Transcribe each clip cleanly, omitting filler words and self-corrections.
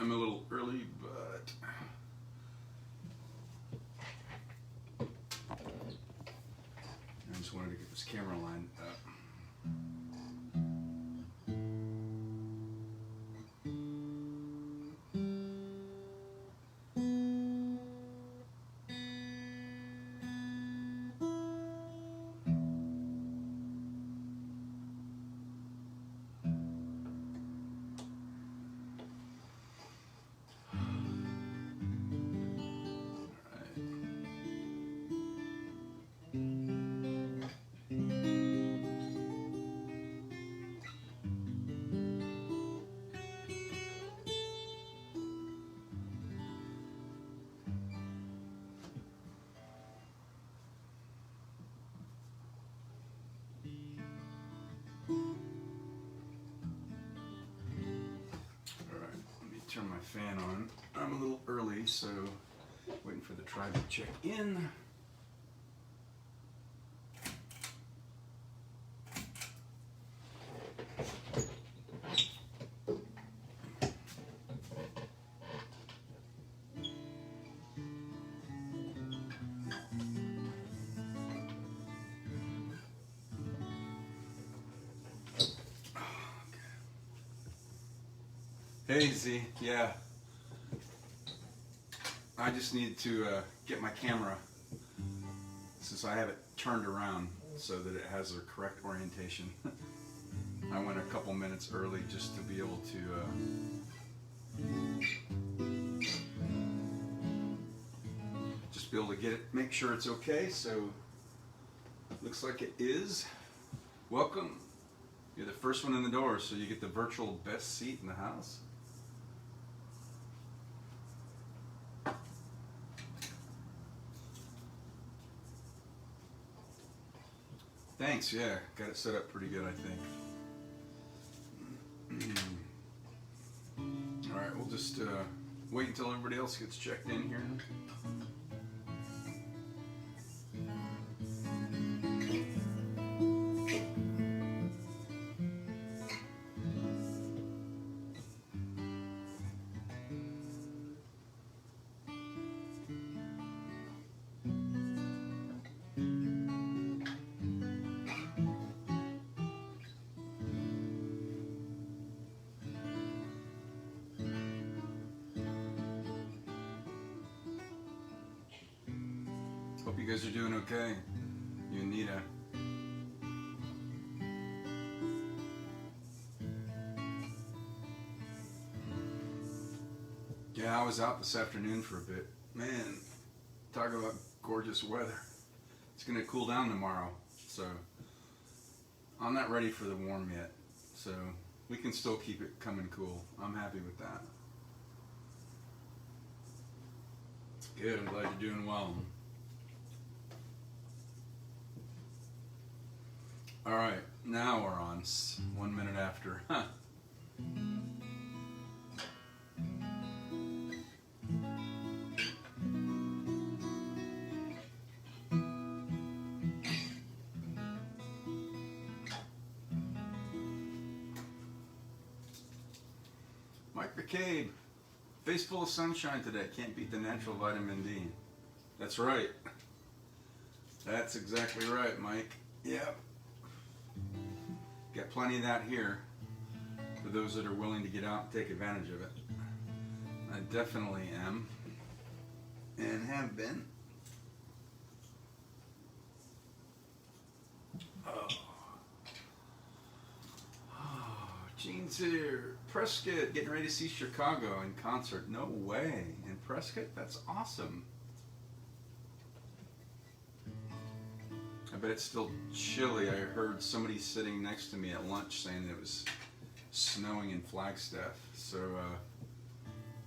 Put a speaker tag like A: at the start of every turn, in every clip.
A: I'm a little early, but I just wanted to get this camera lined up. Turn my fan on. I'm a little early, so waiting for the tribe to check in. Hey Z, yeah. I just need to get my camera, since I have it turned around so that it has the correct orientation. I went a couple minutes early just to be able to get it, make sure it's okay. So looks like it is. Welcome. You're the first one in the door, so you get the virtual best seat in the house. Thanks, yeah, got it set up pretty good, I think. Alright, we'll just wait until everybody else gets checked in here. Hope you guys are doing okay. You and Nita. Yeah, I was out this afternoon for a bit. Man, talk about gorgeous weather. It's gonna cool down tomorrow, so I'm not ready for the warm yet. So we can still keep it coming cool. I'm happy with that. Good, I'm glad you're doing well. All right, now we're on 1 minute after. Huh. Mike McCabe, face full of sunshine today. Can't beat the natural vitamin D. That's right. That's exactly right, Mike. Yep. Got plenty of that here for those that are willing to get out and take advantage of it. I definitely am and have been. Oh, Gene's here. Prescott getting ready to see Chicago in concert. No way. In Prescott? That's awesome. I bet it's still chilly. I heard somebody sitting next to me at lunch saying it was snowing in Flagstaff. So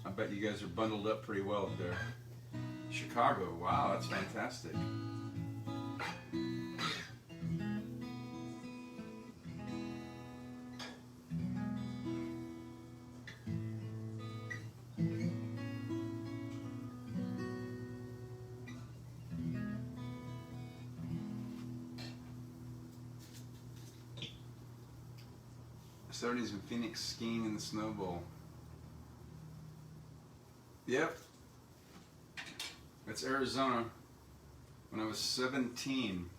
A: I bet you guys are bundled up pretty well up there. Chicago, wow, that's fantastic. Saturday's in Phoenix skiing in the Snow Bowl. Yep. It's Arizona. When I was 17,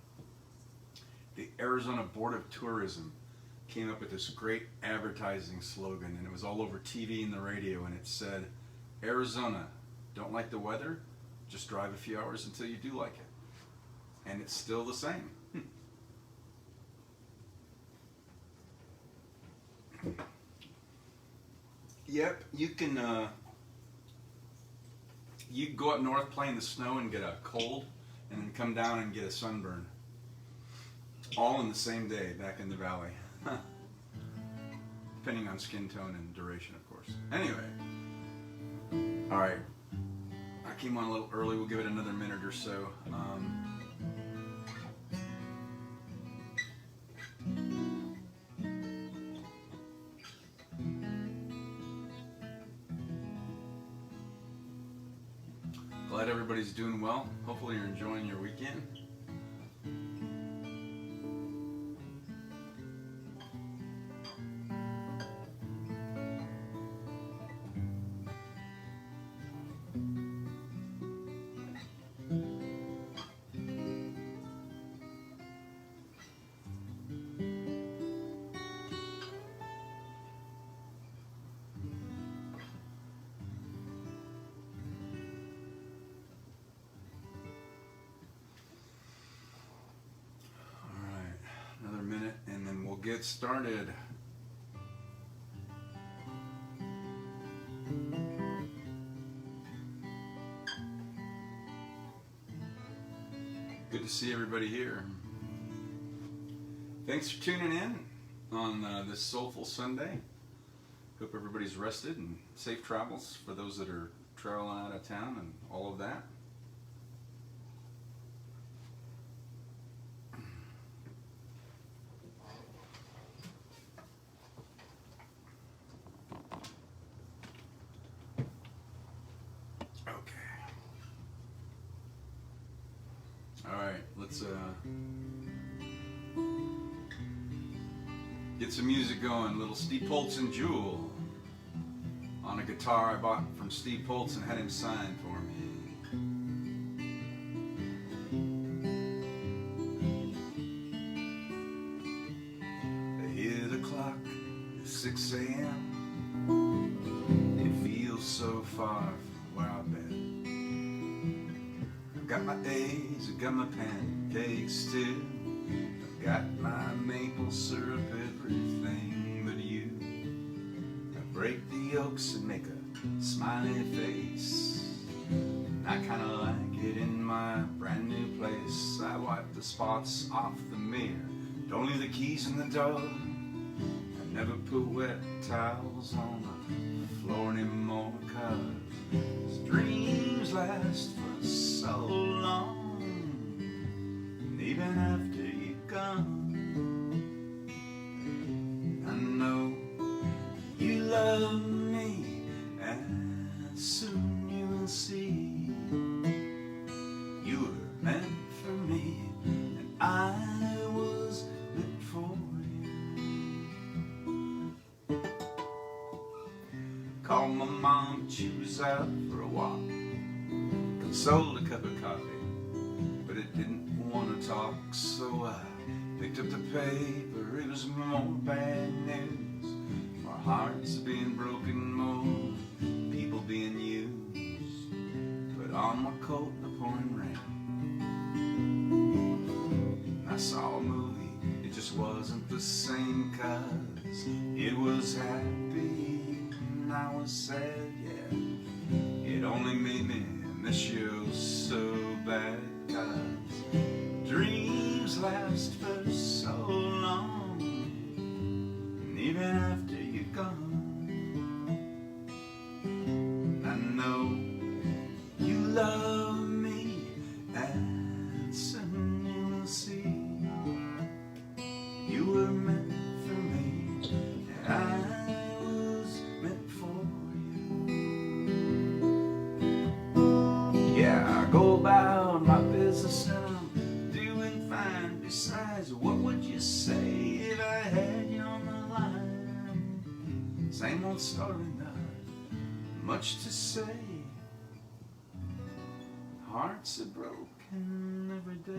A: the Arizona Board of Tourism came up with this great advertising slogan, and it was all over TV and the radio, and it said, Arizona, don't like the weather? Just drive a few hours until you do like it. And it's still the same. Yep, you can go up north, play in the snow and get a cold, and then come down and get a sunburn. All in the same day back in the valley. Depending on skin tone and duration, of course. Anyway. Alright. I came on a little early. We'll give it another minute or so. Glad everybody's doing well. Hopefully you're enjoying your weekend. Get started. Good to see everybody here. Thanks for tuning in on this Soulful Sunday. Hope everybody's rested and safe travels for those that are traveling out of town and all of that. Let's get some music going. Little Steve Poltz and Jewel on a guitar I bought from Steve Poltz and had him sign for me. I hear the clock at 6 a.m. It feels so far from where I've been. Got my A's, I got my pancakes too. I've got my maple syrup, everything but you. I break the yolks and make a smiley face. And I kinda like it in my brand new place. I wipe the spots off the mirror, don't leave the keys in the door. I never put wet towels on the floor anymore, 'cause dreams last for so long, and even after you're gone, I know you love me, and soon you will see you were meant for me, and I was meant for you. Called my mom, she was out for a walk, sold a cup of coffee, but it didn't want to talk, so I picked up the paper. It was more bad news, more hearts being broken, more people being used. Put on my coat in the pouring rain, and I saw a movie. It just wasn't the same, 'cause it was happy and I was sad, yeah. It only made me miss you so bad, 'cause dreams last for so long, and even after you're gone, I know you love me, and soon you will see you were meant for me, and I was meant for you. Yeah, I go about my business and I'm doing fine. Besides, what would you say if I had you on the line? Same old story, not much to say. hearts are broken every day.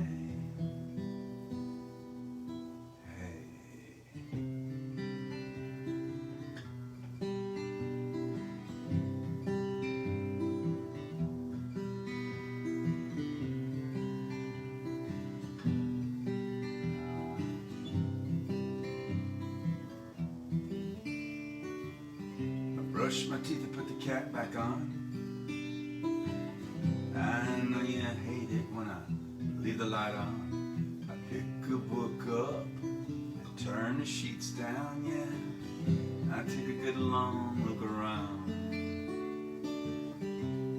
A: Brush my teeth and put the cap back on. I know you hate it when I leave the light on. I pick a book up and turn the sheets down, yeah. I take a good long look around.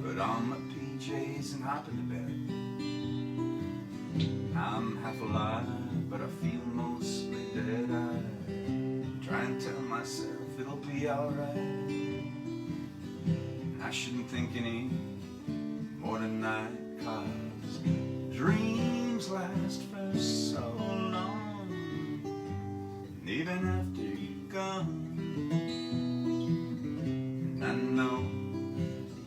A: Put on my PJs and hop into bed. I'm half alive, but I feel mostly dead. I try and tell myself it'll be alright. I shouldn't think any more tonight, 'cause dreams last for so long, and even after you're gone. And I know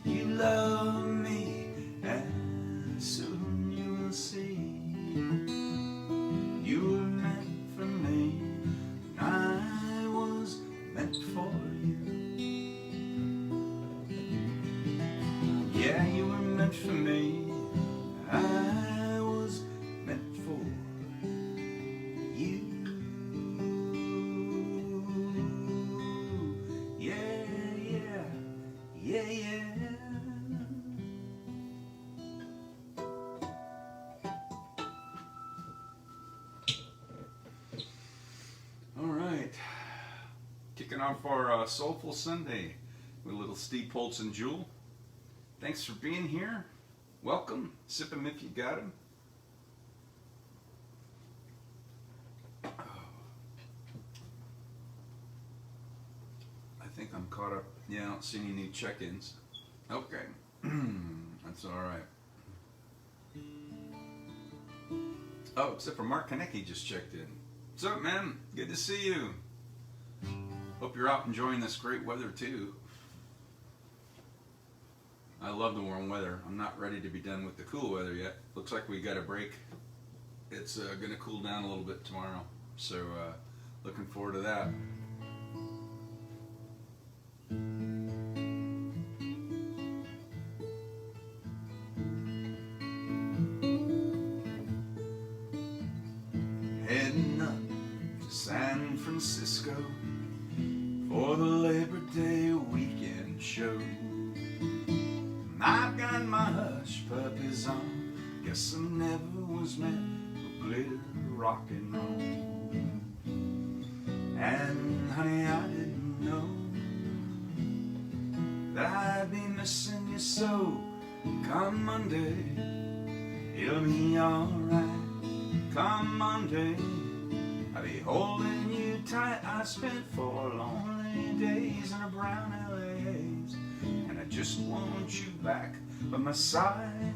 A: you love me, and soon you will see you were meant for me, and I was meant for you. Yeah, you were meant for me. I was meant for you. Yeah, yeah, yeah, yeah. All right. Kicking off our Soulful Sunday with a little Steve Poltz and Jewel. Thanks for being here. Welcome. Sip 'em if you got 'em. I think I'm caught up. Yeah, I don't see any new check-ins. Okay. That's all right. Oh, except for Mark Konecki just checked in. What's up, man? Good to see you. Hope you're out enjoying this great weather, too. I love the warm weather. I'm not ready to be done with the cool weather yet. Looks like we got a break. It's going to cool down a little bit tomorrow. So looking forward to that. Heading up to San Francisco for the Labor Day weekend show. I've got my hush puppies on. Guess I never was meant for glitter rock and roll. And honey, I didn't know that I'd be missing you so. Come Monday, it'll be alright. Come Monday, I'll be holding you tight. I spent 4 lonely days in a brown LA haze, and I just want you back by my side.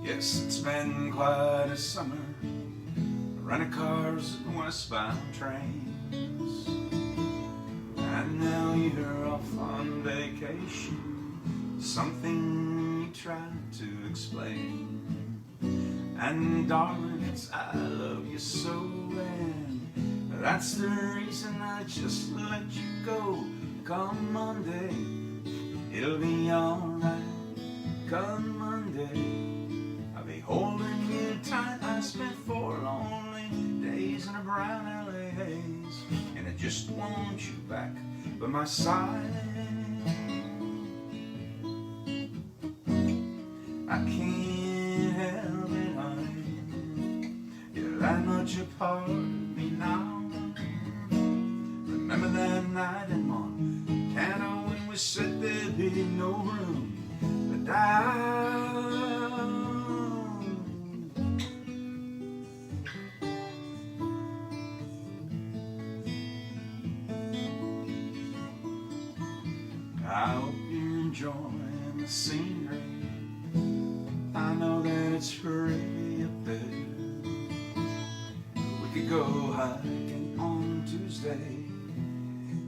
A: Yes, it's been quite a summer, renting cars and westbound trains, and now you're off on vacation. Something you tried to explain, and darling, it's I love you so, and that's the reason I just let you go. Come Monday, it'll be alright. Come Monday, I'll be holding you tight. I spent 4 lonely days in a brown LA haze, and I just want you back by my side. I can't help it, honey, you're that much a part of me now. Remember that night in Montana when we said there'd be no room to down. I hope you're enjoying the scenery. I know that it's pretty up there. We could go hiking on Tuesday.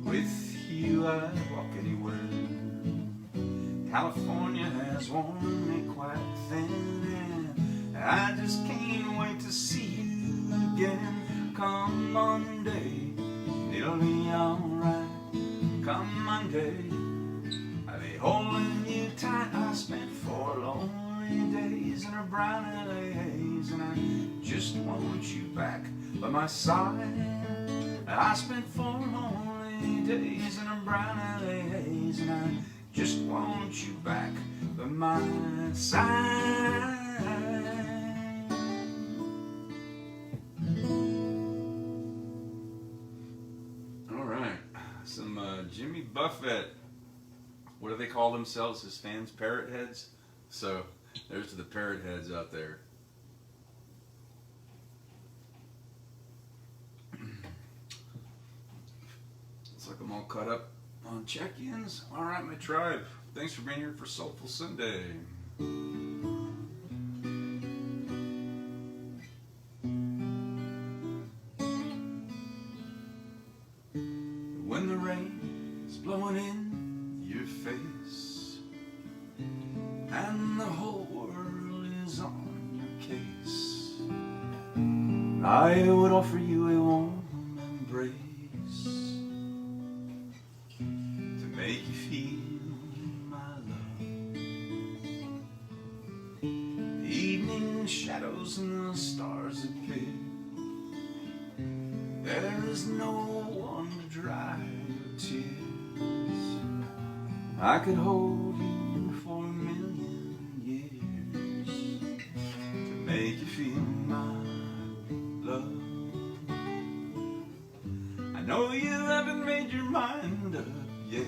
A: With you I'd walk anywhere. California has worn me quite thin, and I just can't wait to see you again. Come Monday, it'll be alright. Come Monday, I'll be holding you tight. I spent 4 lonely days in a brown LA haze, and I just want you back by my side. I spent 4 lonely days in a brown LA haze, and I just want you back by my side. All right, some Jimmy Buffett. What do they call themselves, his fans? Parrot heads? So there's to the parrot heads out there. Looks like I'm all caught up on check-ins. All right, my tribe. Thanks for being here for Soulful Sunday. When the rain is blowing in your face and the whole world is on your case, I would offer you a warm embrace to make you feel my love. The evening shadows and the stars appear. There is no one to dry your tears. I could hold you for 1,000,000 years to make you feel my love. I know you haven't made your mind up yet,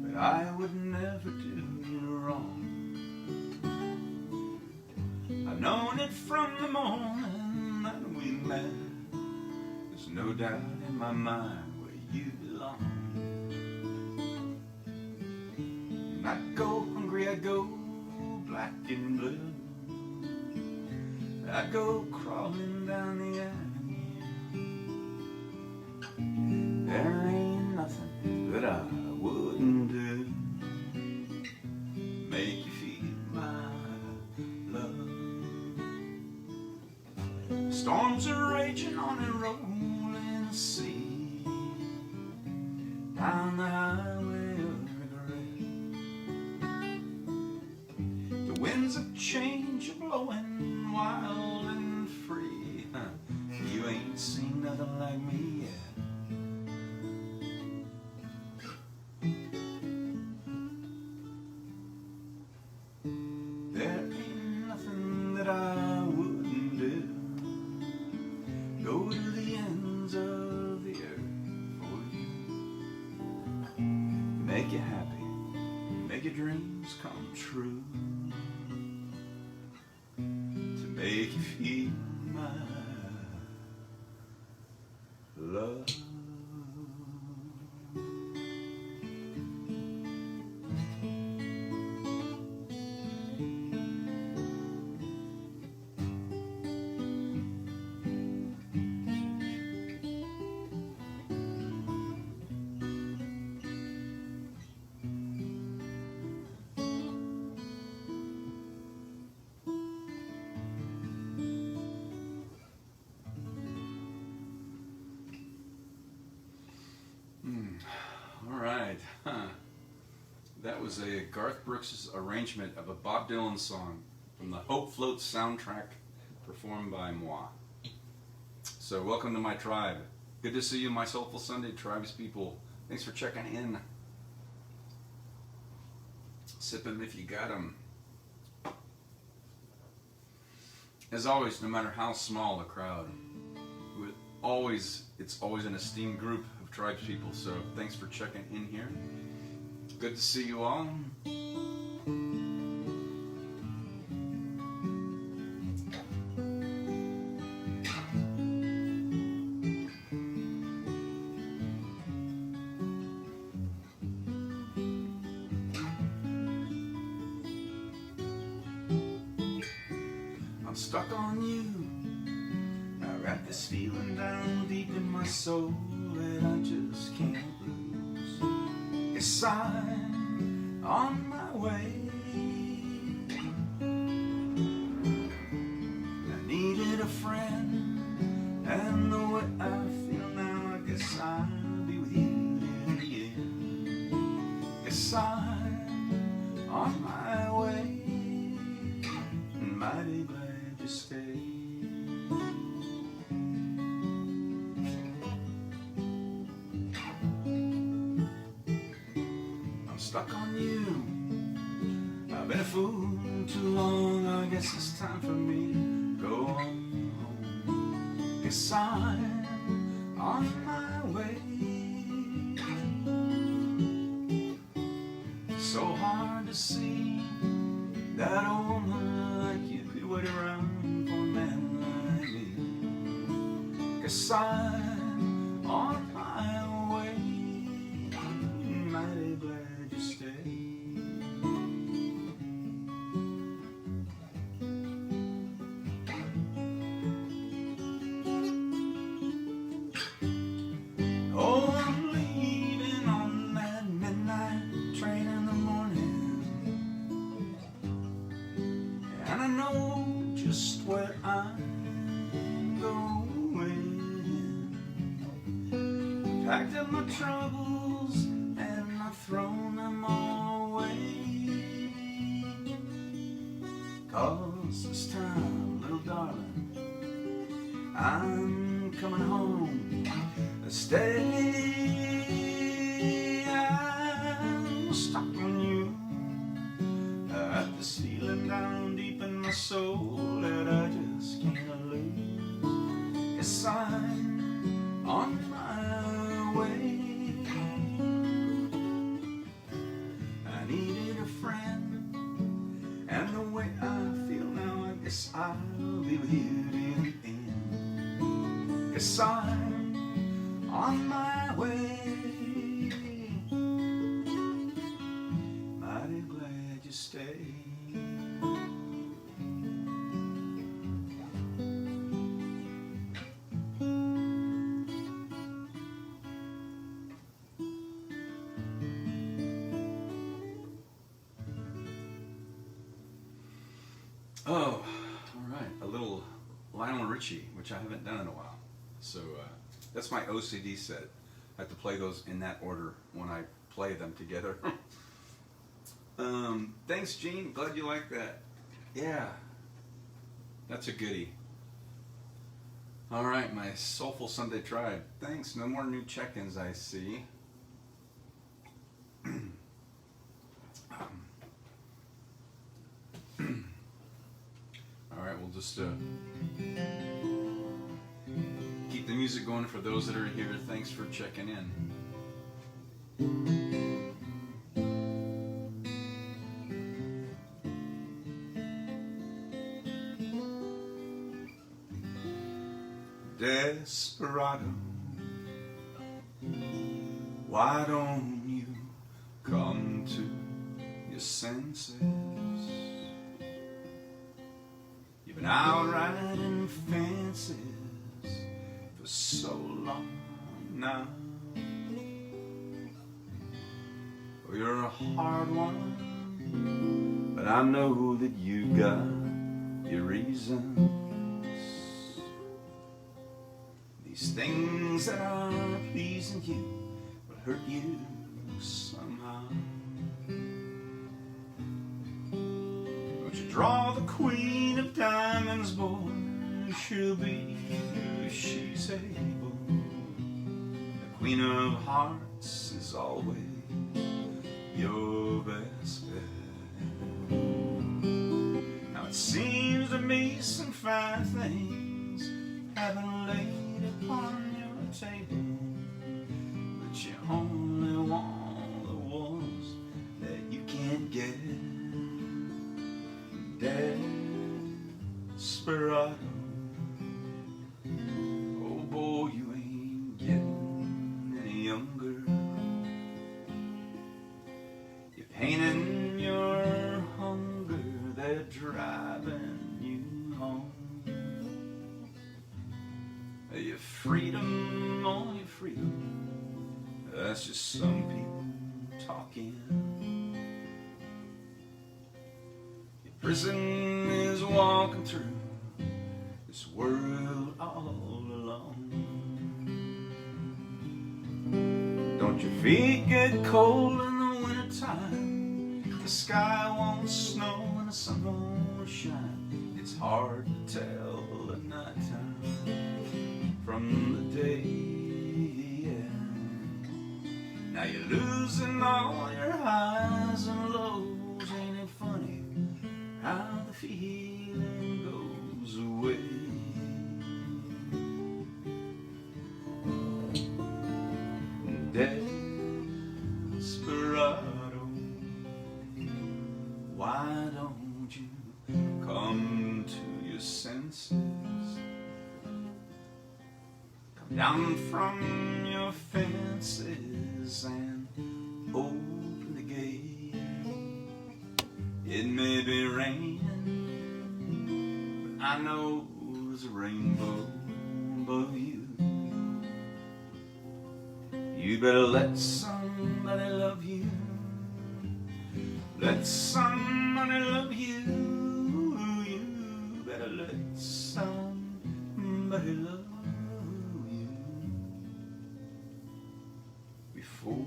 A: but I would never do you wrong. I've known it from the moment that we met. There's no doubt in my mind where you belong. And I'd go hungry, I'd go black and blue, I'd go crawling down the avenue. There ain't nothing that I wouldn't do make you feel my love. Storms are raging on a rolling sea, down the highway of regret. The winds of change are blowing wild and free. You ain't seen nothing like me yet. There ain't nothing that I wouldn't do. Go to the ends of the earth for you. Make you happy, make your dreams come true. To make you feel my love. All right. That was a Garth Brooks' arrangement of a Bob Dylan song from the Hope Float soundtrack performed by moi. So welcome to my tribe. Good to see you, my Soulful Sunday tribes people. Thanks for checking in. Sip 'em if you got 'em. As always, no matter how small the crowd, it's always an esteemed group of tribes people. So thanks for checking in here. Good to see you all. I'm stuck on you. I got this feeling down deep in my soul that I just can't lose. Yes, on my way. I needed a friend, and the way I feel now, I guess I'll be with you till the end. Guess I'm on my way, and mighty glad you stayed. Stuck on you. I've been a fool too long. I guess it's time for me to go on home. Guess I'm on my way. So hard to see that a woman like you could wait around for a man like me. Guess I'm on my way. Mighty glad you stay. Oh, I'm leaving on that midnight train in the morning, and I know just where I'm going. Packed up my troubles and I've thrown them all away. 'Cause this time, little darling, I'm coming home to stay. I'm stuck on you. I have this feeling down deep in my soul that I just can't lose. Yes, I'm on my way. I needed a friend, and the way I feel now, I guess I'll be with you till the end. Guess I'm on my way. Mighty glad you stayed. Oh, all right. A little Lionel Richie, which I haven't done in a while. So that's my OCD set. I have to play those in that order when I play them together. Thanks, Gene. Glad you like that. Yeah, that's a goodie. All right, my Soulful Sunday tribe. Thanks. No more new check-ins, I see. All right, we'll just keep the music going for those that are here. Thanks for checking in. Desperado, why don't you come to your senses? You've been out riding fences for so long now. Well, you're a hard one, but I know that you got your reasons. These things that are pleasing you will hurt you somehow. Don't you draw the queen of diamonds, boy, she'll be who she's able. The queen of hearts is always your best bet. Now it seems to me some fine things haven't laid upon your table, but you only want the ones that you can't get. Desperado, oh boy, you ain't getting any younger. You're painting your hunger, they're driving you home. Your freedom, oh your freedom, that's just some people talking. Prison is walking through this world all alone. Don't your feet get cold in the wintertime? The sky won't snow and the sun won't shine. It's hard to tell at nighttime from the day. Yeah. Now you're losing all your highs and lows. Ain't it funny how the feeling goes away? Desperado, why don't you come to your senses? Come down from your fences and open the gate. It may be raining, but I know there's a rainbow above you. You better let somebody love you. Let somebody love you. You better let somebody love you before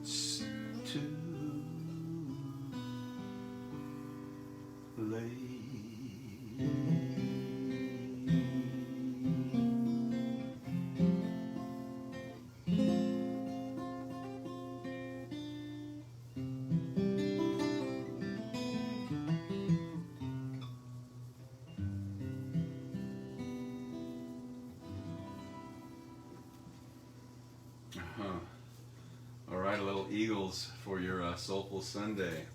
A: it's too late. All right, a little Eagles for your Soulful Sunday.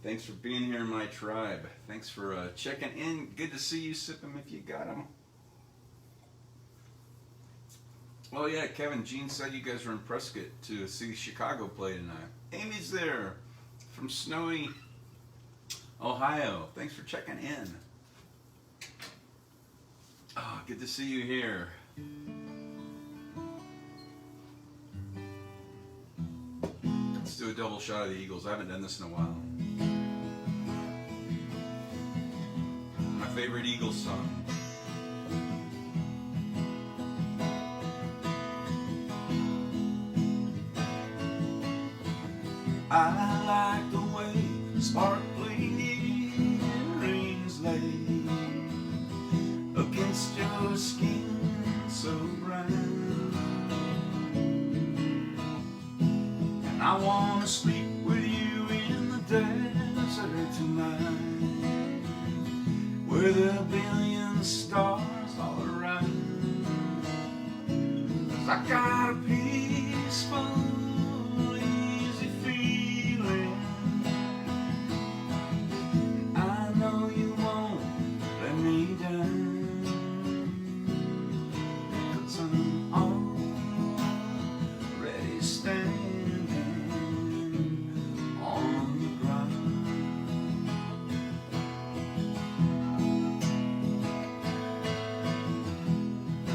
A: Thanks for being here in my tribe. Thanks for checking in. Good to see you. Sip them if you got them. Oh yeah, Kevin, Gene said you guys were in Prescott to see Chicago play tonight. Amy's there from snowy Ohio. Thanks for checking in. Oh, good to see you here. Let's do a double shot of the Eagles. I haven't done this in a while. My favorite Eagles song. I like the way sparkling earrings lay against your skin so brown. And I want to sleep with you in the desert tonight, where there are a billion stars all around. 'Cause I got a peaceful, easy feeling. I know you won't let me down, 'cause I'm already standing on the ground.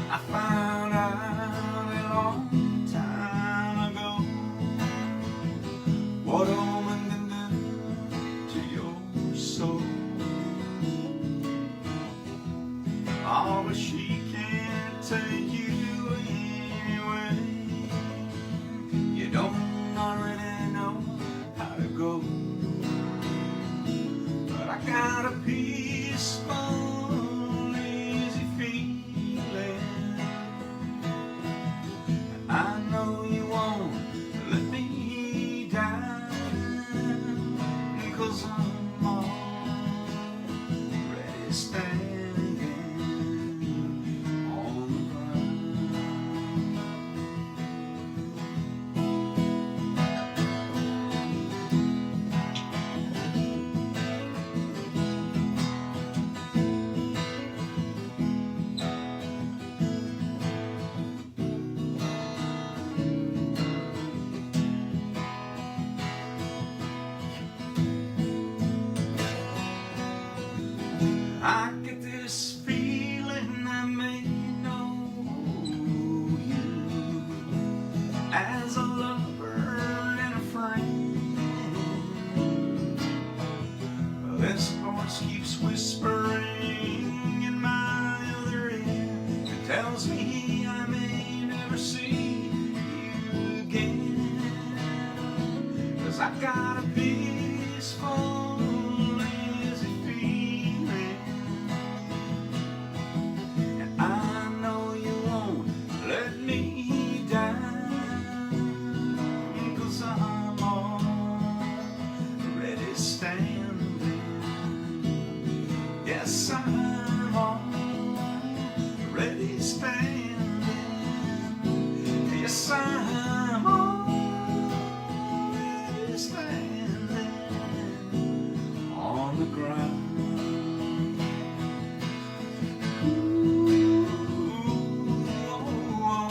A: I found out a long time ago got a peaceful, lazy feeling, and I know you won't let me down, 'cause I'm already standing. Yes, I'm already standing. Yes, I'm already standing on the ground. Ooh, oh, oh.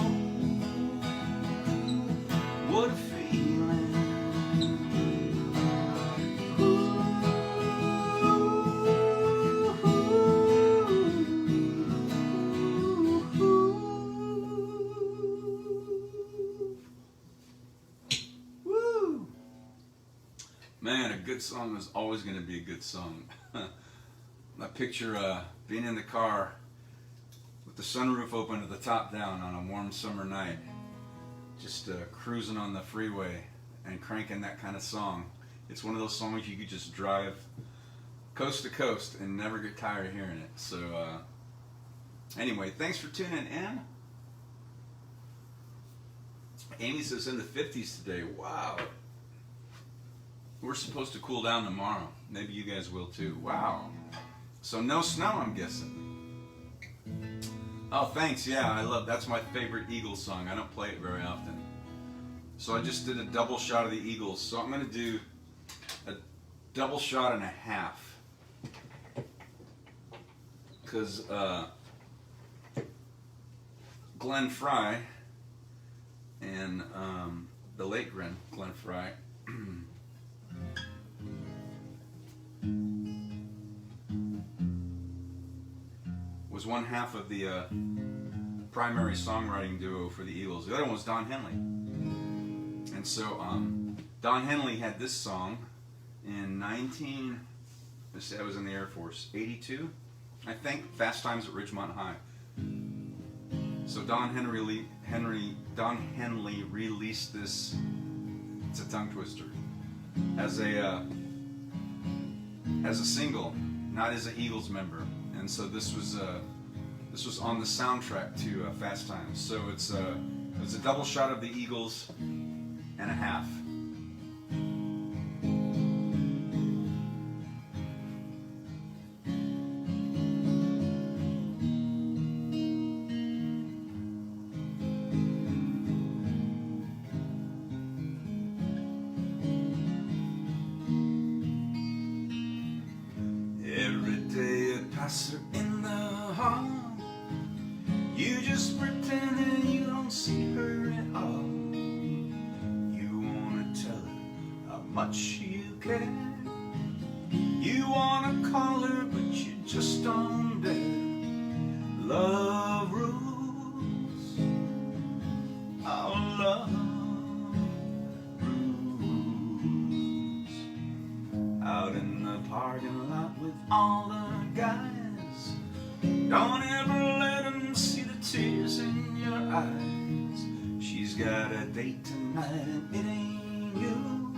A: What a feeling. Woo! Man, a good song is always going to be a good song. I picture being in the car with the sunroof open at the top down on a warm summer night, just cruising on the freeway and cranking that kind of song. It's one of those songs you could just drive coast to coast and never get tired of hearing it. So anyway, thanks for tuning in. Amy says in the 50s today. Wow. We're supposed to cool down tomorrow. Maybe you guys will too. Wow. So no snow, I'm guessing. Oh, thanks. Yeah, I love. That's my favorite Eagles song. I don't play it very often. So I just did a double shot of the Eagles. So I'm going to do a double shot and a half. Because Glenn Frey and the late Glenn Frey was one half of the primary songwriting duo for the Eagles. The other one was Don Henley. And so Don Henley had this song in let's say I was in the Air Force, 82, I think, Fast Times at Ridgemont High. So Don Henley released this, it's a tongue twister, as a single, not as an Eagles member. And so this was on the soundtrack to Fast Times. So it's a double shot of the Eagles and a half. Every day a passer in the hall, you just pretend that you don't see her at all. You wanna tell her how much you care. You wanna call her, but you just don't dare. Love rules. Our love rules. Out in the parking lot with all the guys, don't ever let them see the tears in your eyes. She's got a date tonight and it ain't you.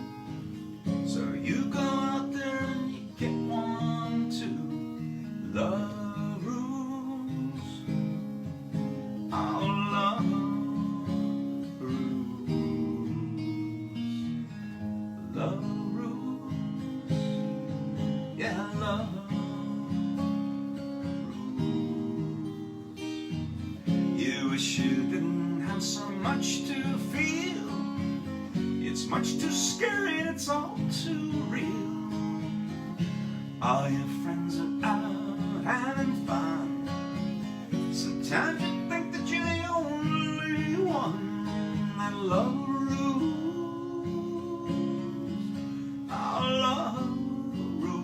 A: So you go out there and you get one too. Love rules. Our love rules. Love rules. Yeah, love. You wish you didn't have so much to feel. It's much too scary, it's all too real. All your friends are out having fun. Sometimes you think that you're the only one. That love rules. Our love rules.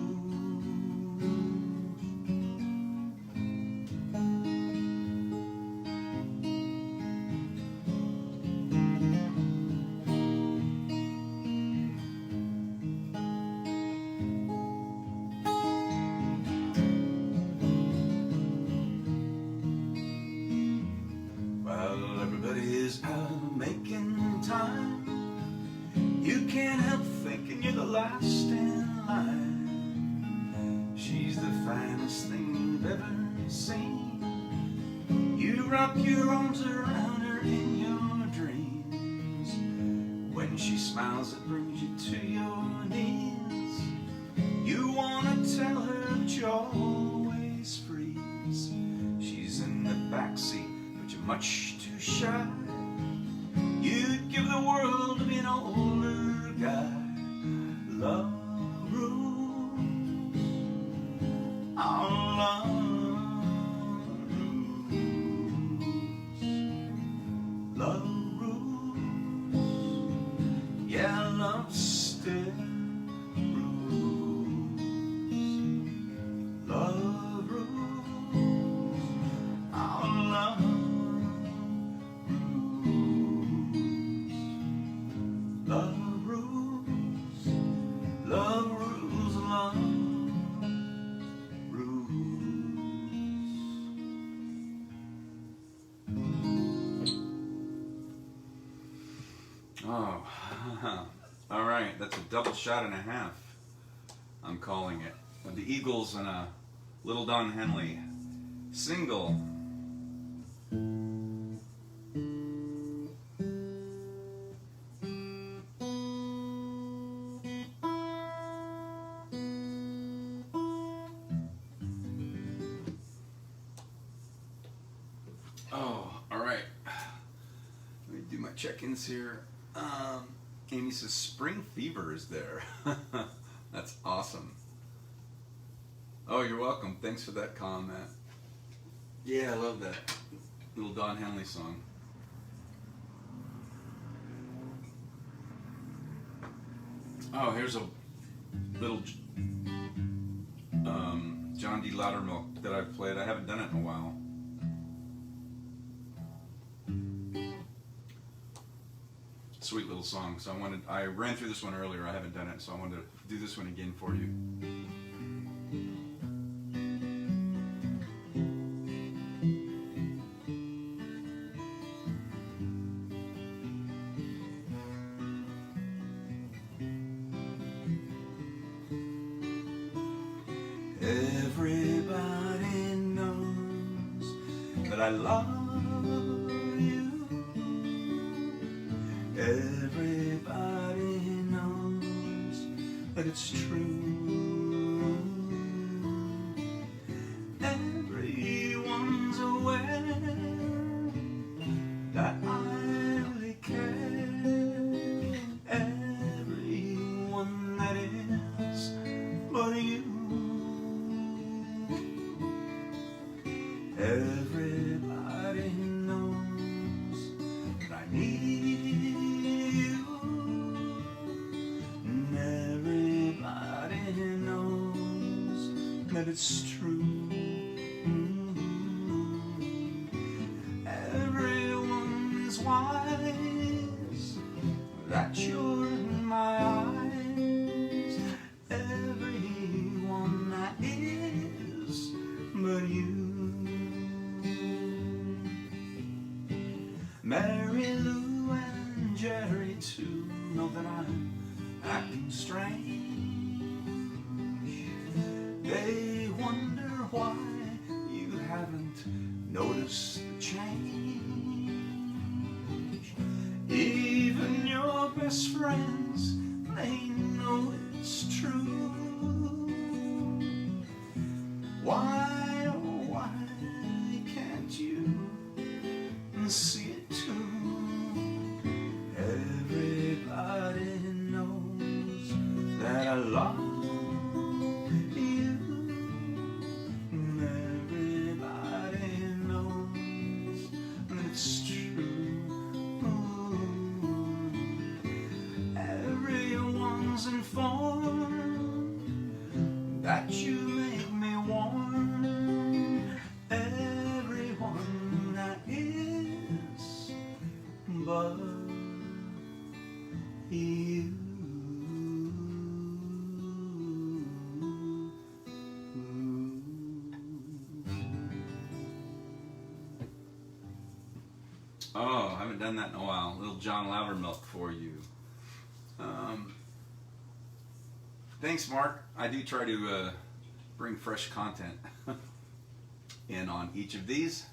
A: Well, everybody is out making time. You can't help thinking you're the last in line. She's the finest thing you've ever seen. You wrap your arms around her in your dreams. When she smiles, it brings you to your knees. You wanna tell her that you always freeze. She's in the backseat, but you're much too shy. You'd give the world to be an older guy. Love rules, our love rules. Love rules, yeah, love still rules. Love rules, our love rules. Love rules, love rules, love rules. Oh, all right, that's a double shot and a half, I'm calling it. With the Eagles and a Little Don Henley single. Oh, all right. Let me do my check-ins here. Amy says spring fever is there. That's awesome. Oh, you're welcome. Thanks for that comment. Yeah, I love that Little Don Henley song. Oh, here's a little John D. Loudermilk that I've played. I haven't done it in a while. Sweet little song. So I ran through this one earlier. I haven't done it, so I wanted to do this one again for you. Everybody knows that I love you. Everybody knows that it's true. Everyone's aware that I really care. Everyone that is but you. Everybody knows that I need you, and everybody knows that it's true. Everyone is wise that you're in my eyes. Everyone that is but you. Mary Lou and Jerry too know that I'm acting strange. They wonder why you haven't noticed the change. Even your best friends, they know it's true. Why, oh why can't you see it too? Everybody knows that I love you, and everybody knows that it's true. Everyone's informed that you make me warm. Everyone that is but you. Oh, I haven't done that in a while. Little John Loudermilk for you. Thanks, Mark. I do try to bring fresh content in on each of these.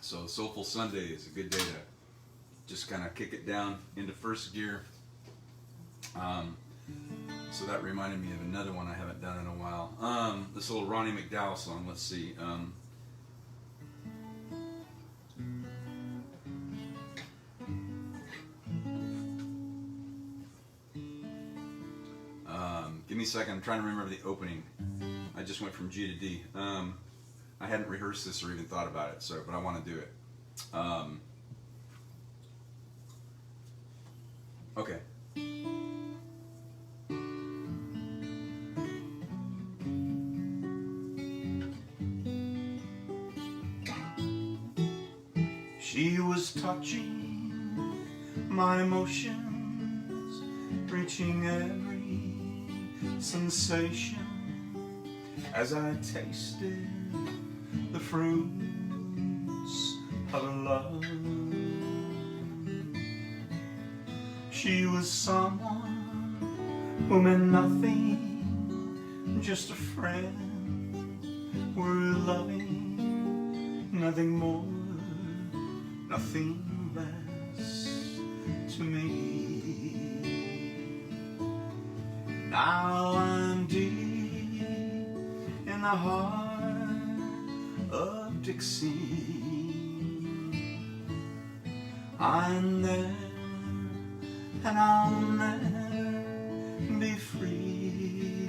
A: So Soulful Sunday is a good day to just kind of kick it down into first gear. So that reminded me of another one I haven't done in a while. This little Ronnie McDowell song. Let's see. Give me a second. I'm trying to remember the opening. I just went from G to D. I hadn't rehearsed this or even thought about it, but I want to do it. Okay. She was touching my emotions, reaching every sensation as I tasted the fruits of her love. She was someone who meant nothing, just a friend, we're loving, nothing more, nothing less to me. Now I'm deep in the heart of Dixie. I'm there and I'll never be free.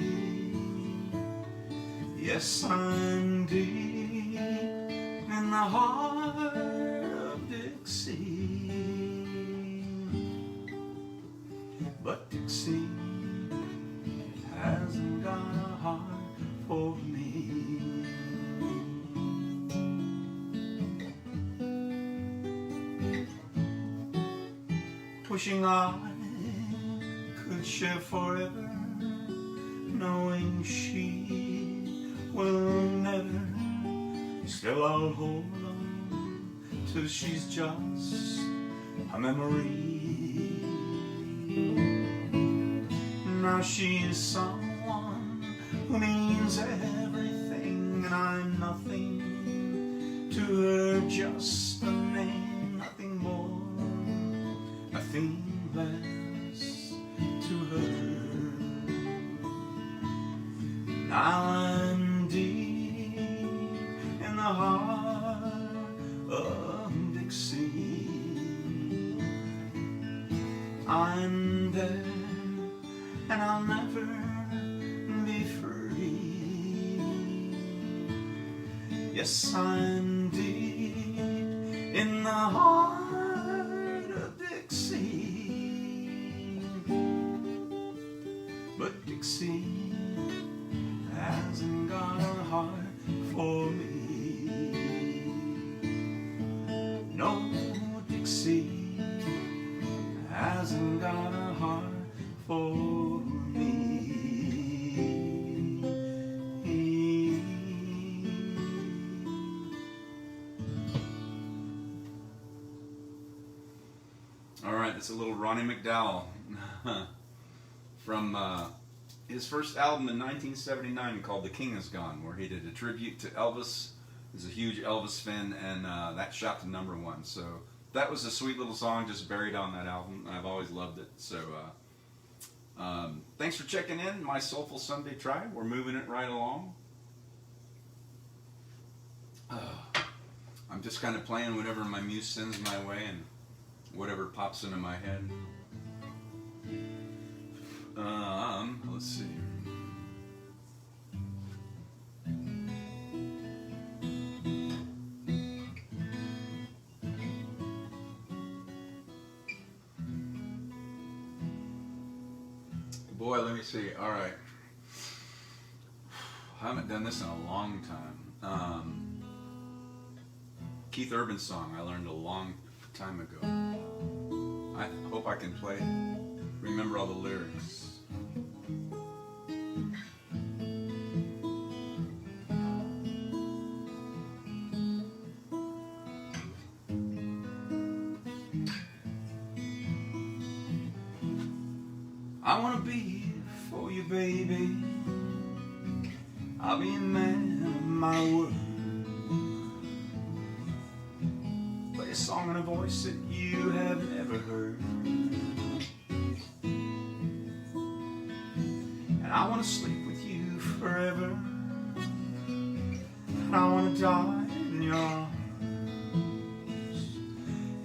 A: Yes, I'm deep in the heart of Dixie. But Dixie hasn't got a heart for me. Wishing I could share forever, knowing she will never. Still I'll hold on till she's just a memory. Now she is someone who means everything, and I'm nothing to her, just a name, nothing more, nothing less to her. Now I'm deep in the heart of Dixie. I'm there and I'll never be free. Yes, I'm deep in the heart of Dixie. But Dixie hasn't got a heart for me. No, Dixie hasn't got a heart for me. All right, that's a little Ronnie McDowell from his first album in 1979 called The King Is Gone, where he did a tribute to Elvis. He's a huge Elvis fan, and that shot to #1. So that was a sweet little song just buried on that album. I've always loved it. So thanks for checking in, my Soulful Sunday tribe. We're moving it right along. I'm just kind of playing whatever my muse sends my way and whatever pops into my head. Let's see. Boy, let me see. All right. I haven't done this in a long time. Keith Urban's song I learned a long time ago. I hope I can play it. Remember all the lyrics. I wanna be for you, baby. I'll be a man of my word. Play a song in a voice that you have never heard. And I wanna sleep with you forever. And I wanna die in your arms,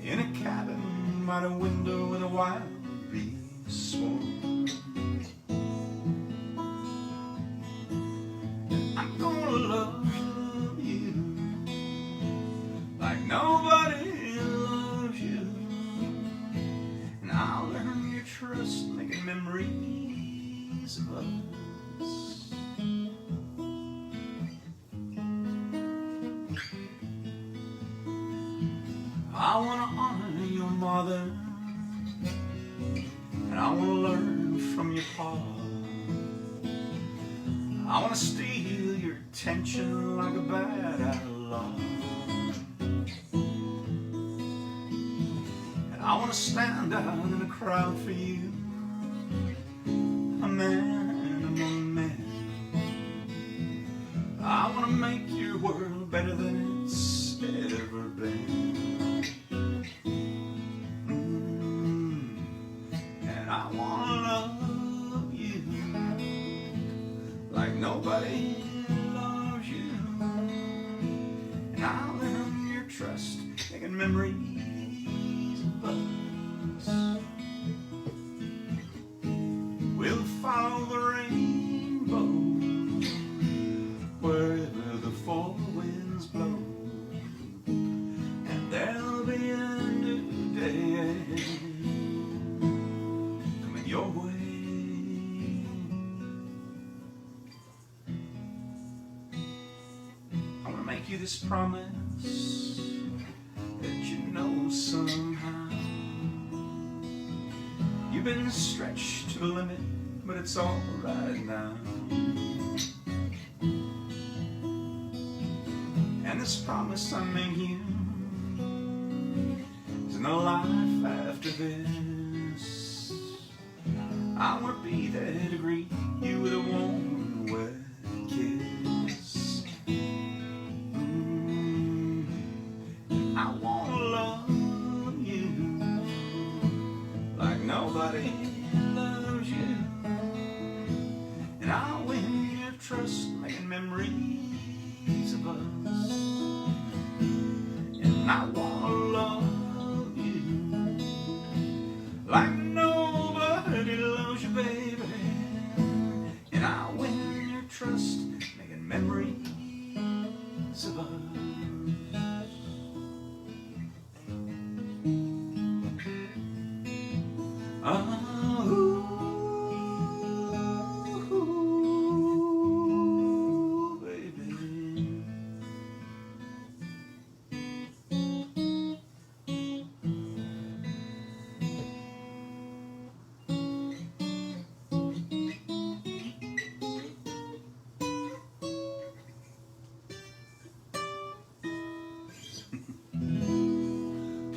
A: in a cabin by the window with a wild bee swarm. And I'm gonna love you like nobody loves you. And I'll earn your trust, making memories of us. I want to honor your mother, and I want to learn from your pa. I want to steal your attention like a bad outlaw. And I want to stand out in a crowd for you, a man among men. I want to make your world better than it's ever been. I wanna love you like nobody loves you. And I'll earn your trust, making memories of us. We'll follow the rainbow wherever the four winds blow. And there'll be a new day your way. I want to make you this promise that you know somehow you've been stretched to the limit, but it's all right now. And this promise I make you is no life after this. I want to be there to greet you with a warm, wet kiss. I want to love you like nobody loves you. And I'll win your trust, making memories of us. And I want to love you like nobody loves you, baby. And I'll win your trust, making memories of us. Oh, baby.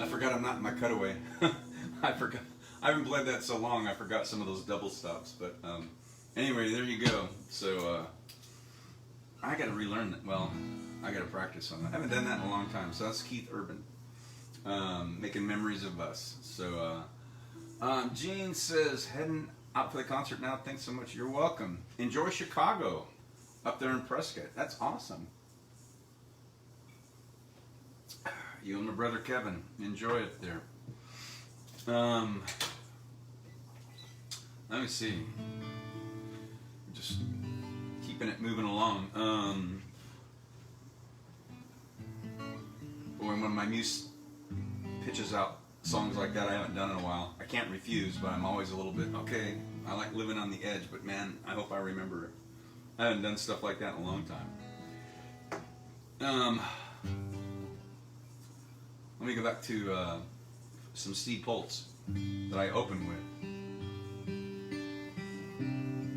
A: I forgot I'm not in my cutaway. I forgot. I haven't played that so long. I forgot some of those double stops. But anyway, there you go. So I got to relearn that. Well, I got to practice on that. I haven't done that in a long time. So that's Keith Urban, making memories of us. So Gene says, heading out for the concert now. Thanks so much. You're welcome. Enjoy Chicago up there in Prescott. That's awesome. You and my brother Kevin, enjoy it there. Let me see. Just keeping it moving along. When my muse pitches out songs like that I haven't done in a while, I can't refuse, but I'm always a little bit, okay, I like living on the edge, but man, I hope I remember it. I haven't done stuff like that in a long time. Let me go back to some Steve Poltz that I opened with.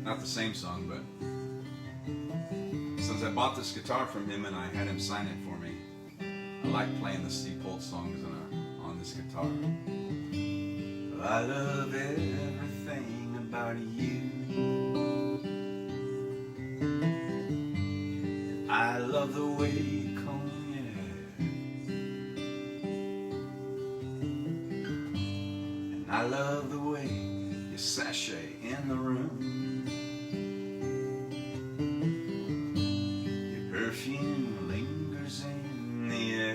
A: Not the same song, but since I bought this guitar from him and I had him sign it for me, I like playing the Steve Poltz songs on this guitar. I love everything about you. I love the way you comb your hair, and I love the way you sashay in the room. Your perfume lingers in the air,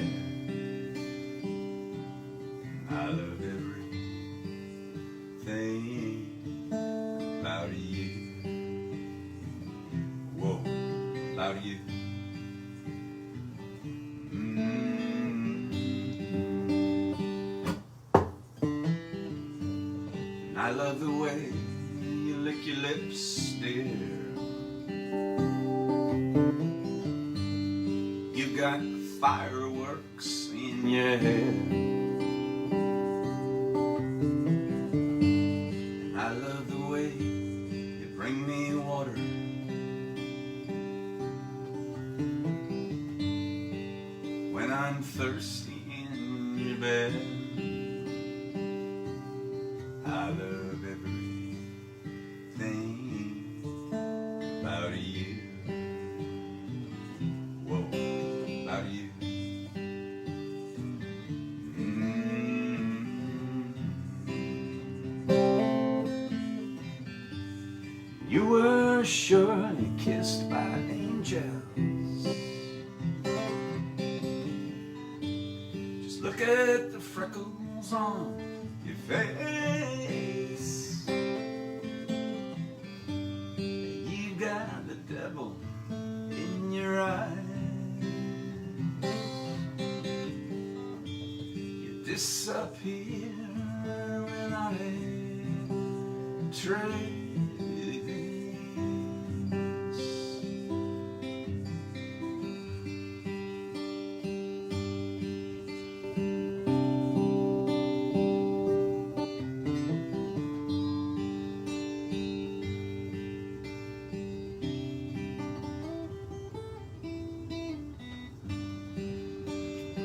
A: and I love everything about you. Whoa, about you. I love the way you lick your lips, dear. You've got fireworks in your hair. And I love the way you bring me water. When I'm thirsty in your bed. I love everything about you. Whoa, about you. You were surely kissed by angels. Just look at the freckles on your face. You've got the devil in your eyes. You disappear without a trace.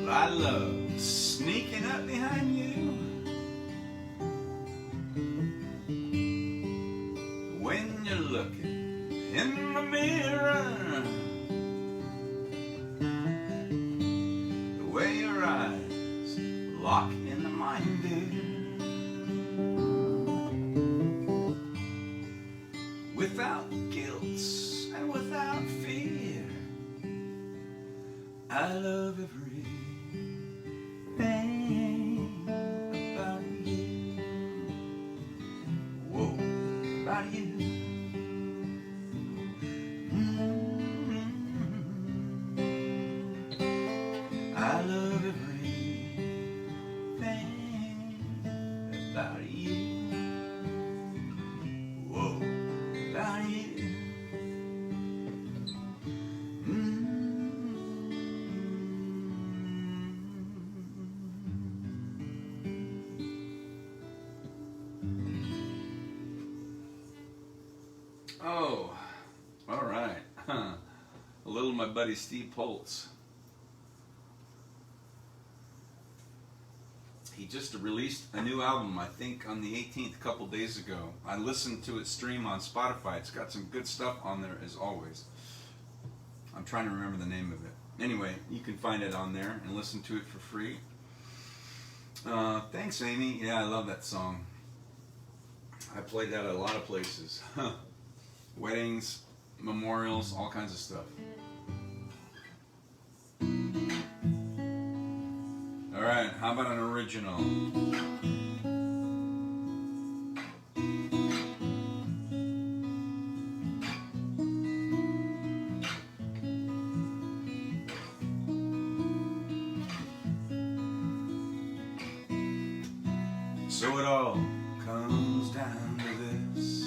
A: I love sneaking up behind you when you're looking in the mirror. The way your eyes lock into mine, dear, without guilt and without fear. I love everything about you. Whoa, about you. I love everything about you. Whoa, about you. Oh, all right. A little of my buddy Steve Poltz. He just released a new album, I think, on the 18th, a couple days ago. I listened to it stream on Spotify. It's got some good stuff on there, as always. I'm trying to remember the name of it. Anyway, you can find it on there and listen to it for free. Thanks, Amy. Yeah, I love that song. I played that at a lot of places. Weddings, memorials, all kinds of stuff. Alright, how about an original? So it all comes down to this: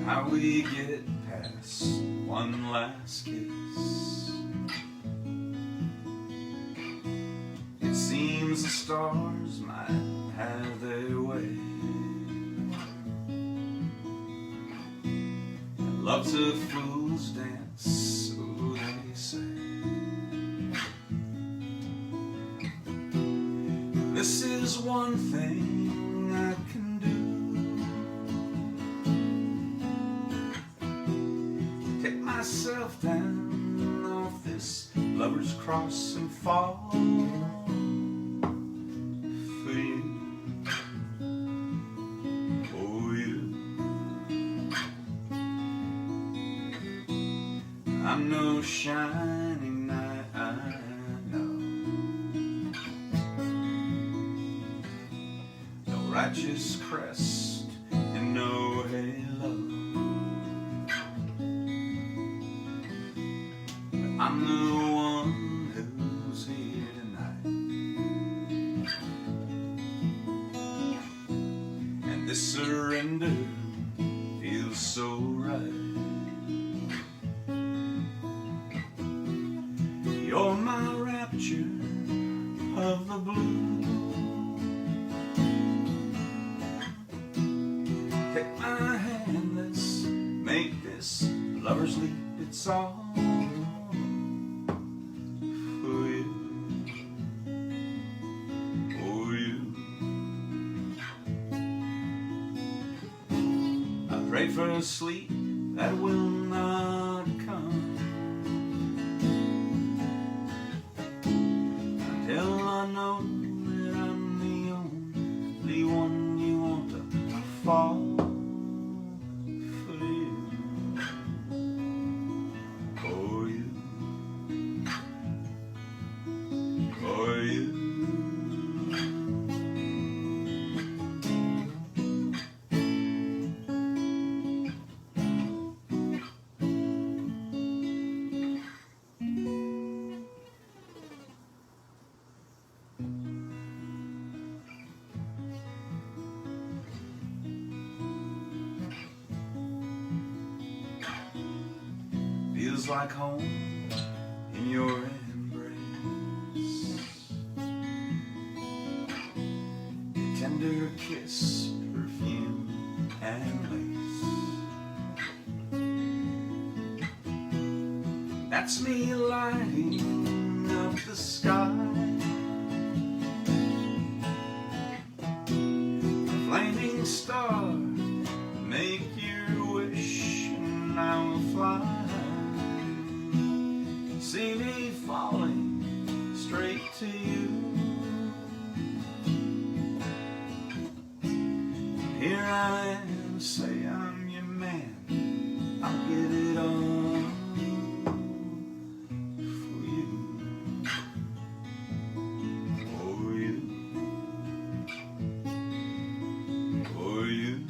A: how we get past one last kiss. It seems the stars might have their way. And love's a fool's dance, so they say. This is is one thing I can do. Take myself down off this lover's cross and fall for you. For you. I'm no shining knight, I know. No righteous crest and no halo. But I'm the one who's here tonight. And this surrender feels so right. You're my rapture of the blue. Take my hand, let's make this lover's leap. It's all for you, for you. I pray for a sleep that will not come until I know that I'm the only one you want to fall for you, for you, for you. Feels like home in your embrace. Your tender kiss, perfume and lace. That's me lighting up the sky. A flaming star, make your wish and I will fly. See me falling straight to you. Here I am, say I'm your man. I'll get it on for you, for you, for you.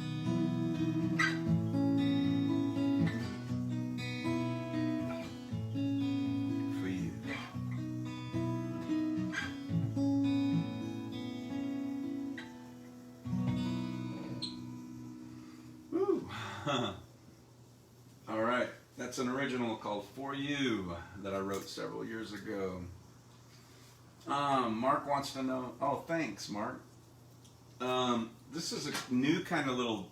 A: All right, that's an original called For You that I wrote several years ago. Mark wants to know, oh, thanks, Mark. This is a new kind of little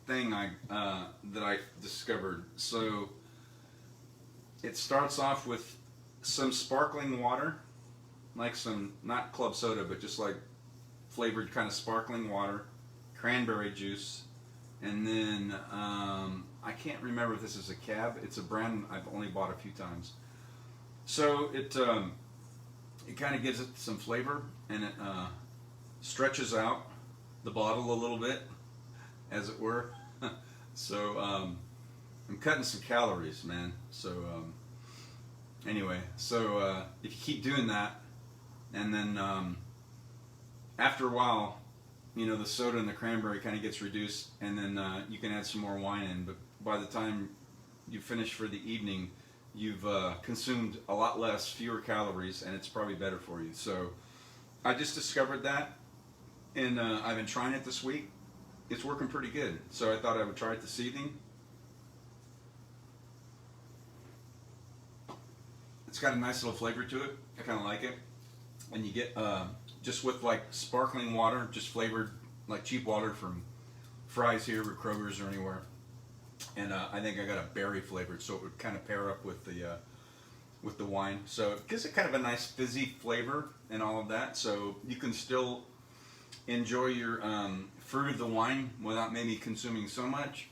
A: thing that I discovered. So it starts off with some sparkling water, like some, not club soda, but just like flavored kind of sparkling water, cranberry juice, and then I can't remember if this is a Cab. It's a brand I've only bought a few times. So it kind of gives it some flavor, and it stretches out the bottle a little bit, as it were. So I'm cutting some calories, man. So anyway, so if you keep doing that, and then after a while, you know, the soda and the cranberry kind of gets reduced, and then you can add some more wine in. But by the time you finish for the evening, you've consumed a lot less, fewer calories, and it's probably better for you. So I just discovered that, and I've been trying it this week. It's working pretty good. So I thought I would try it this evening. It's got a nice little flavor to it. I kind of like it. And you get just with like sparkling water, just flavored like cheap water from Fry's here or Kroger's or anywhere. And I think I got a berry flavored, so it would kind of pair up with the wine. So it gives it kind of a nice fizzy flavor and all of that. So you can still enjoy your fruit of the wine without maybe consuming so much.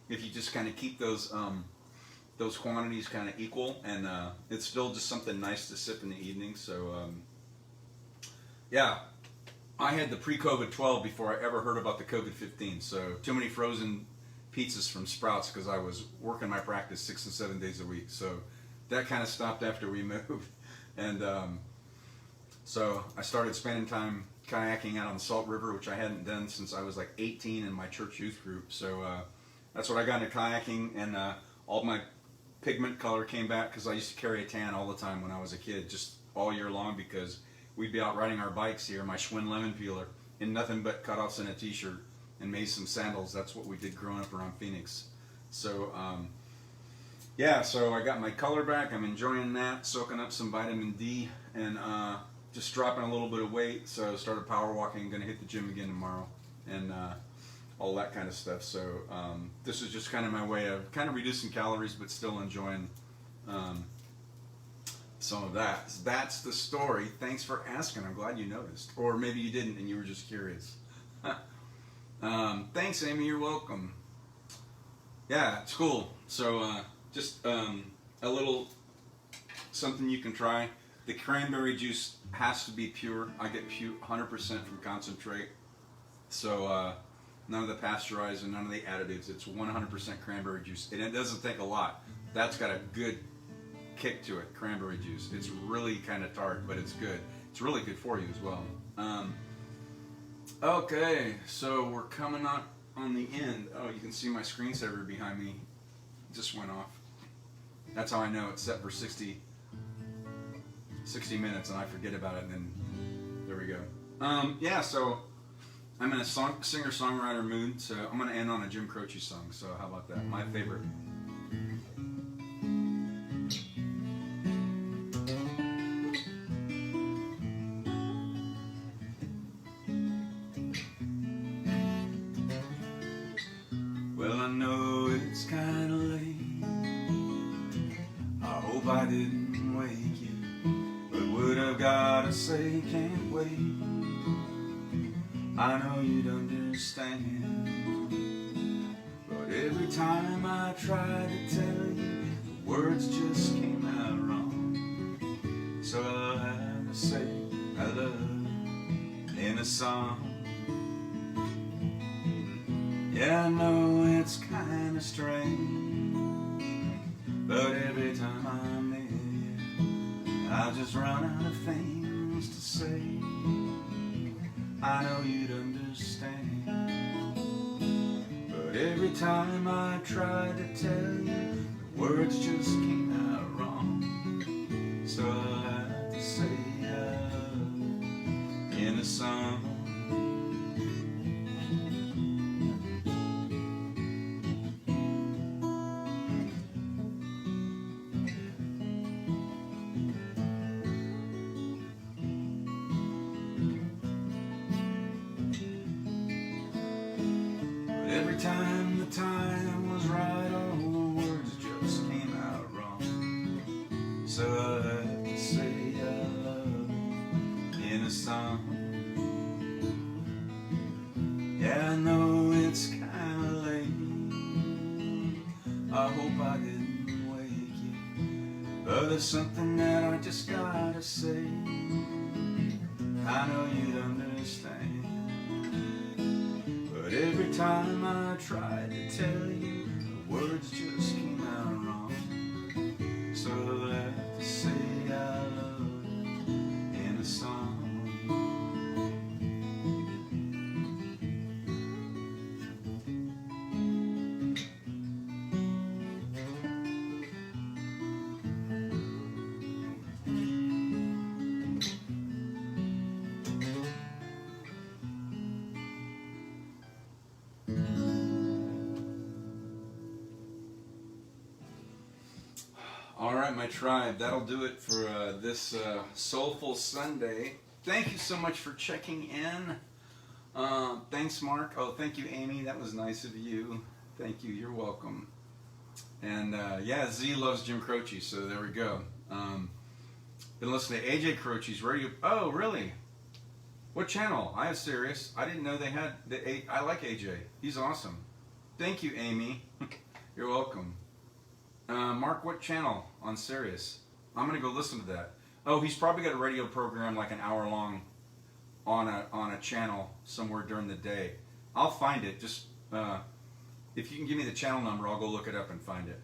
A: If you just kind of keep those quantities kind of equal, and it's still just something nice to sip in the evening. So yeah, I had the pre-COVID 12 before I ever heard about the COVID 15. So too many frozen pizzas from Sprouts because I was working my practice 6 and 7 days a week. So that kind of stopped after we moved, and so I started spending time kayaking out on the Salt River, which I hadn't done since I was like 18 in my church youth group. So that's what I got into kayaking, and all my pigment color came back because I used to carry a tan all the time when I was a kid, just all year long, because we'd be out riding our bikes here, my Schwinn lemon peeler, in nothing but cutoffs and a t-shirt, and made some sandals. That's what we did growing up around Phoenix. So yeah, so I got my color back. I'm enjoying that, soaking up some vitamin D, and just dropping a little bit of weight. So I started power walking, going to hit the gym again tomorrow, and all that kind of stuff. So this is just kind of my way of kind of reducing calories, but still enjoying some of that. That's the story. Thanks for asking. I'm glad you noticed. Or maybe you didn't and you were just curious. Thanks, Amy. You're welcome. Yeah, it's cool. So just a little something you can try. The cranberry juice has to be pure. I get 100% from concentrate. So none of the pasteurized and none of the additives. It's 100% cranberry juice. And it doesn't take a lot. That's got a good kick to it, cranberry juice. It's really kind of tart, but it's good. It's really good for you as well. Okay, so we're coming up on the end. Oh, you can see my screensaver behind me just went off. That's how I know it's set for 60 minutes and I forget about it, and then there we go. Yeah, so I'm in a singer-songwriter mood, so I'm going to end on a Jim Croce song. So how about that? My favorite. Well, I know it's kind of late. I hope I didn't wake you, but what I've got to say can't wait. I know you'd understand, but every time I try to tell you, the words just came out wrong. So I'll have to say I love you in a song. Yeah, I know it's kind of strange, but every time I'm near you, I just run out of things to say. I know you'd understand, but every time I try to tell you, the words just came out wrong. So I'll have to say I love you in a song. Every time the time was right, all the words just came out wrong. So I have to say I love you in a song. Yeah, I know it's kinda late. I hope I didn't wake you, but there's something that I just gotta say. I know you'd understand, but every time I try to tell you, the words just came out wrong. So I'll have to say I love you in a song. All right, my tribe, that'll do it for this Soulful Sunday. Thank you so much for checking in. Thanks, Mark. Oh, thank you, Amy. That was nice of you. Thank you. You're welcome. And yeah, Z loves Jim Croce, so there we go. Been listening to AJ Croce's radio. Oh, really? What channel? I have Sirius. I didn't know they had the. I like AJ. He's awesome. Thank you, Amy. You're welcome. Mark, what channel on Sirius? I'm gonna go listen to that. Oh, he's probably got a radio program like an hour long on a channel somewhere during the day. I'll find it. Just if you can give me the channel number, I'll go look it up and find it.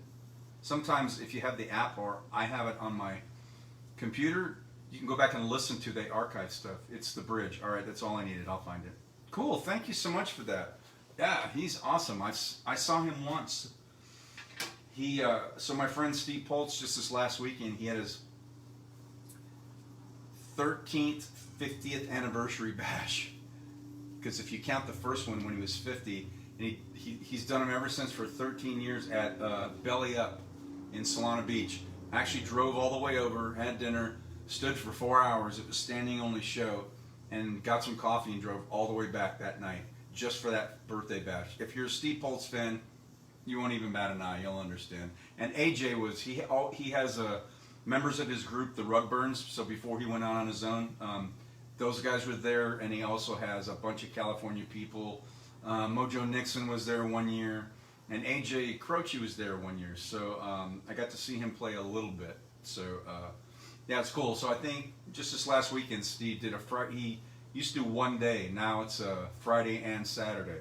A: Sometimes if you have the app, or I have it on my computer, you can go back and listen to the archive stuff. It's The Bridge. All right, that's all I needed. I'll find it. Cool. Thank you so much for that. Yeah, he's awesome. I saw him once. So my friend Steve Poltz, just this last weekend, he had his 13th, 50th anniversary bash. Because if you count the first one when he was 50, and he's done them ever since for 13 years at Belly Up in Solana Beach. Actually drove all the way over, had dinner, stood for 4 hours. It was standing only show, and got some coffee and drove all the way back that night just for that birthday bash. If you're a Steve Poltz fan, you won't even bat an eye. You'll understand. And AJ was he has members of his group, the Rugburns. So before he went out on his own, those guys were there, and he also has a bunch of California people. Mojo Nixon was there 1 year, and AJ Croce was there 1 year. So I got to see him play a little bit. So yeah, it's cool. So I think just this last weekend, Steve did a Friday. He used to do 1 day. Now it's a Friday and Saturday.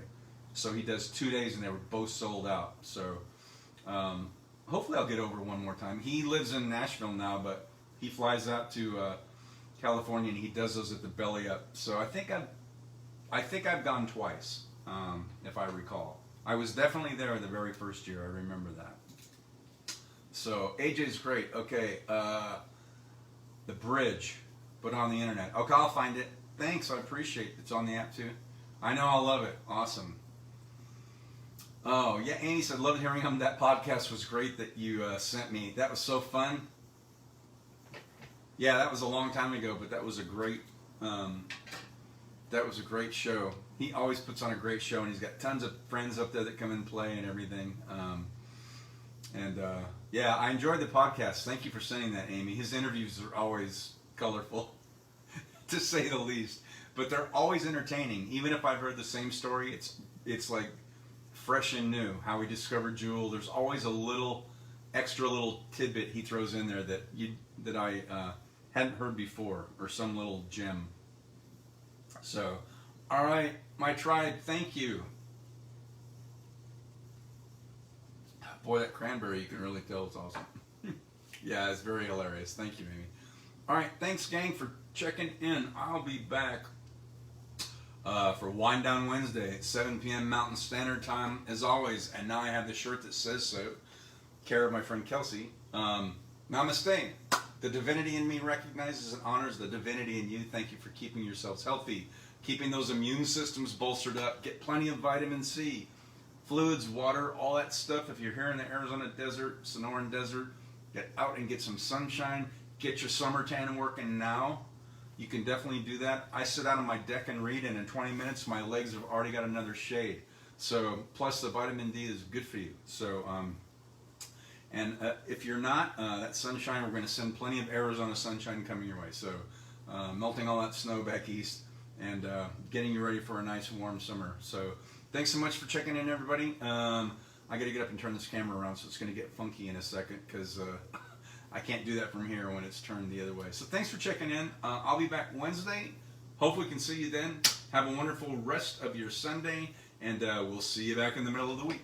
A: So he does 2 days, and they were both sold out. So hopefully I'll get over one more time. He lives in Nashville now, but he flies out to California, and he does those at the Belly Up. So I think I've gone twice, if I recall. I was definitely there the very first year. I remember that. So AJ's great. Okay, The Bridge, put on the internet. Okay, I'll find it. Thanks, I appreciate it. It's on the app too. I know, I'll love it. Awesome. Oh, yeah, Annie said, loved hearing him. That podcast was great that you sent me. That was so fun. Yeah, that was a long time ago, but that was a great show. He always puts on a great show, and he's got tons of friends up there that come and play and everything. Yeah, I enjoyed the podcast. Thank you for sending that, Amy. His interviews are always colorful, to say the least. But they're always entertaining. Even if I've heard the same story, it's like fresh and new. How he discovered Jewel. There's always a extra little tidbit he throws in there that I hadn't heard before, or some little gem. So, all right, my tribe, thank you. Boy, that cranberry, you can really tell it's awesome. Yeah, it's very hilarious. Thank you, Amy. All right, thanks, gang, for checking in. I'll be back for Wind Down Wednesday at 7 p.m. Mountain Standard Time, as always. And now I have the shirt that says so. Care of my friend Kelsey. Namaste. The divinity in me recognizes and honors the divinity in you. Thank you for keeping yourselves healthy, keeping those immune systems bolstered up. Get plenty of vitamin C, fluids, water, all that stuff. If you're here in the Arizona desert, Sonoran desert, get out and get some sunshine. Get your summer tan working now. You can definitely do that. I sit out on my deck and read, and in 20 minutes, my legs have already got another shade. So, plus the vitamin D is good for you. So, if you're not, that sunshine, we're going to send plenty of Arizona sunshine coming your way. So, melting all that snow back east, and getting you ready for a nice warm summer. So, thanks so much for checking in, everybody. I got to get up and turn this camera around, so it's going to get funky in a second, because I can't do that from here when it's turned the other way. So thanks for checking in. I'll be back Wednesday. Hopefully we can see you then. Have a wonderful rest of your Sunday, and we'll see you back in the middle of the week.